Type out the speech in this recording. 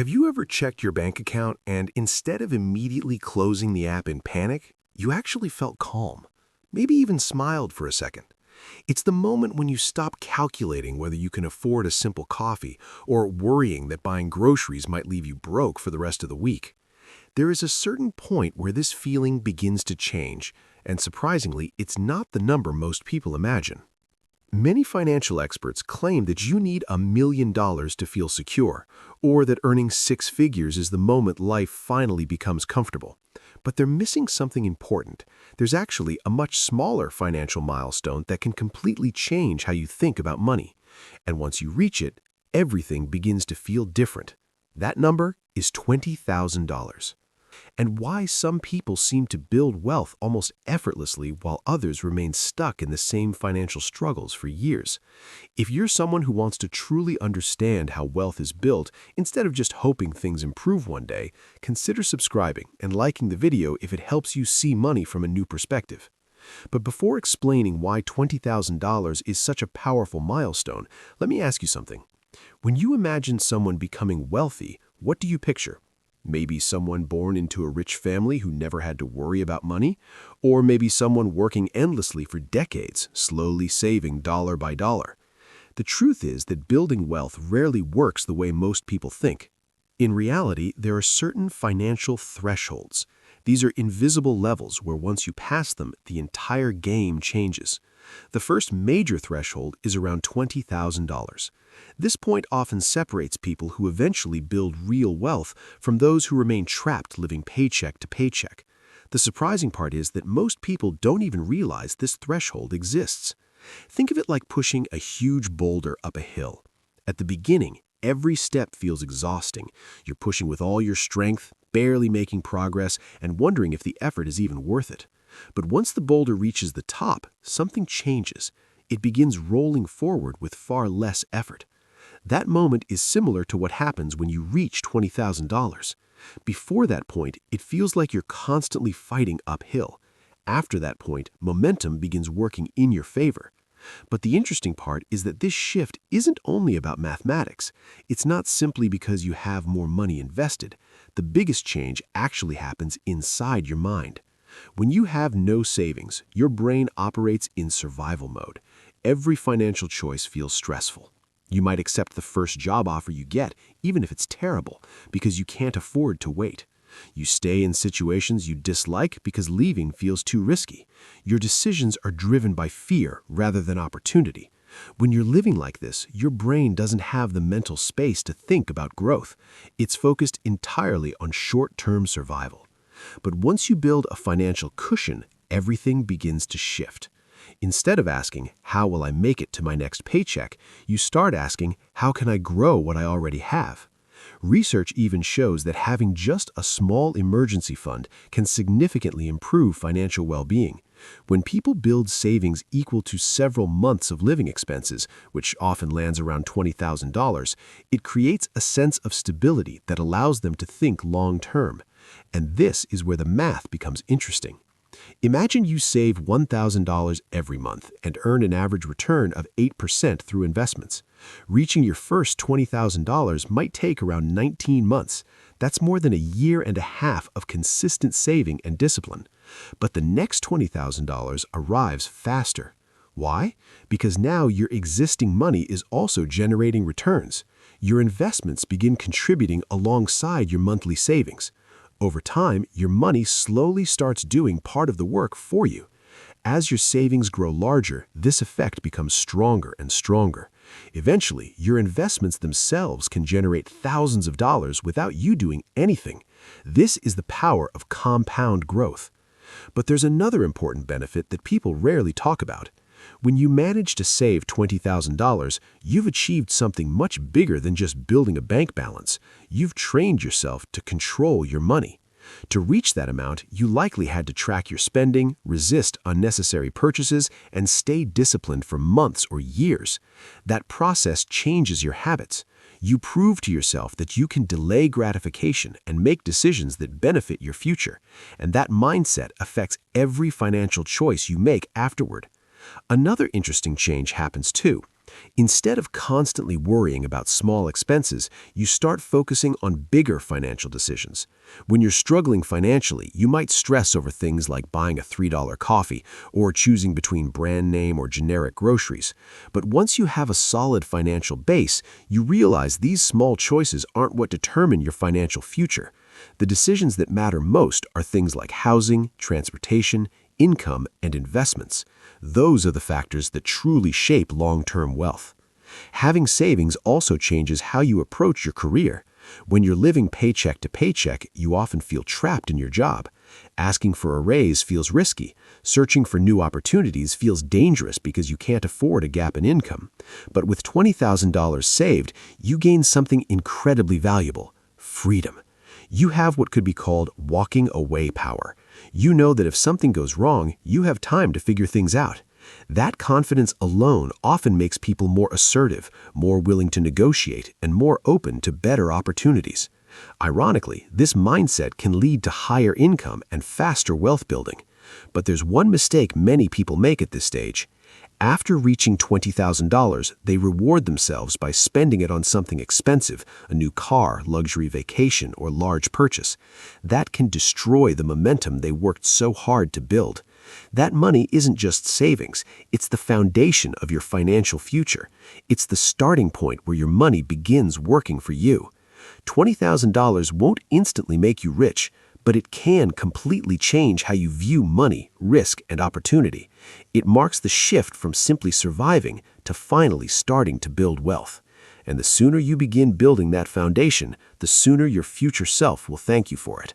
Have you ever checked your bank account and instead of immediately closing the app in panic, you actually felt calm, maybe even smiled for a second? It's the moment when you stop calculating whether you can afford a simple coffee or worrying that buying groceries might leave you broke for the rest of the week. There is a certain point where this feeling begins to change, and surprisingly, it's not the number most people imagine. Many financial experts claim that you need $1 million to feel secure, or that earning six figures is the moment life finally becomes comfortable. But they're missing something important. There's actually a much smaller financial milestone that can completely change how you think about money. And once you reach it, everything begins to feel different. That number is $20,000. And why some people seem to build wealth almost effortlessly while others remain stuck in the same financial struggles for years. If you're someone who wants to truly understand how wealth is built instead of just hoping things improve one day, consider subscribing and liking the video if it helps you see money from a new perspective. But before explaining why $20,000 is such a powerful milestone, let me ask you something. When you imagine someone becoming wealthy, what do you picture? Maybe someone born into a rich family who never had to worry about money, or maybe someone working endlessly for decades, slowly saving dollar by dollar. The truth is that building wealth rarely works the way most people think. In reality, there are certain financial thresholds. These are invisible levels where once you pass them, the entire game changes. The first major threshold is around $20,000. This point often separates people who eventually build real wealth from those who remain trapped living paycheck to paycheck. The surprising part is that most people don't even realize this threshold exists. Think of it like pushing a huge boulder up a hill. At the beginning, every step feels exhausting. You're pushing with all your strength, barely making progress, and wondering if the effort is even worth it. But once the boulder reaches the top, something changes. It begins rolling forward with far less effort. That moment is similar to what happens when you reach $20,000. Before that point, it feels like you're constantly fighting uphill. After that point, momentum begins working in your favor. But the interesting part is that this shift isn't only about mathematics. It's not simply because you have more money invested. The biggest change actually happens inside your mind. When you have no savings, your brain operates in survival mode. Every financial choice feels stressful. You might accept the first job offer you get, even if it's terrible, because you can't afford to wait. You stay in situations you dislike because leaving feels too risky. Your decisions are driven by fear rather than opportunity. When you're living like this, your brain doesn't have the mental space to think about growth. It's focused entirely on short-term survival. But once you build a financial cushion, everything begins to shift. Instead of asking, how will I make it to my next paycheck, you start asking, how can I grow what I already have? Research even shows that having just a small emergency fund can significantly improve financial well-being. When people build savings equal to several months of living expenses, which often lands around $20,000, it creates a sense of stability that allows them to think long-term. And this is where the math becomes interesting. Imagine you save $1,000 every month and earn an average return of 8% through investments. Reaching your first $20,000 might take around 19 months. That's more than a year and a half of consistent saving and discipline. But the next $20,000 arrives faster. Why? Because now your existing money is also generating returns. Your investments begin contributing alongside your monthly savings. Over time, your money slowly starts doing part of the work for you. As your savings grow larger, this effect becomes stronger and stronger. Eventually, your investments themselves can generate thousands of dollars without you doing anything. This is the power of compound growth. But there's another important benefit that people rarely talk about. When you manage to save $20,000, you've achieved something much bigger than just building a bank balance. You've trained yourself to control your money. To reach that amount, you likely had to track your spending, resist unnecessary purchases, and stay disciplined for months or years. That process changes your habits. You prove to yourself that you can delay gratification and make decisions that benefit your future. And that mindset affects every financial choice you make afterward. Another interesting change happens too. Instead of constantly worrying about small expenses, you start focusing on bigger financial decisions. When you're struggling financially, you might stress over things like buying a $3 coffee or choosing between brand name or generic groceries. But once you have a solid financial base, you realize these small choices aren't what determine your financial future. The decisions that matter most are things like housing, transportation, income, and investments. Those are the factors that truly shape long-term wealth. Having savings also changes how you approach your career. When you're living paycheck to paycheck, you often feel trapped in your job. Asking for a raise feels risky. Searching for new opportunities feels dangerous because you can't afford a gap in income. But with $20,000 saved, you gain something incredibly valuable: freedom. You have what could be called walking away power. You know that if something goes wrong, you have time to figure things out. That confidence alone often makes people more assertive, more willing to negotiate, and more open to better opportunities. Ironically, this mindset can lead to higher income and faster wealth building. But there's one mistake many people make at this stage. After reaching $20,000, they reward themselves by spending it on something expensive: a new car, luxury vacation, or large purchase. That can destroy the momentum they worked so hard to build. That money isn't just savings, it's the foundation of your financial future. It's the starting point where your money begins working for you. $20,000 won't instantly make you rich, but it can completely change how you view money, risk, and opportunity. It marks the shift from simply surviving to finally starting to build wealth. And the sooner you begin building that foundation, the sooner your future self will thank you for it.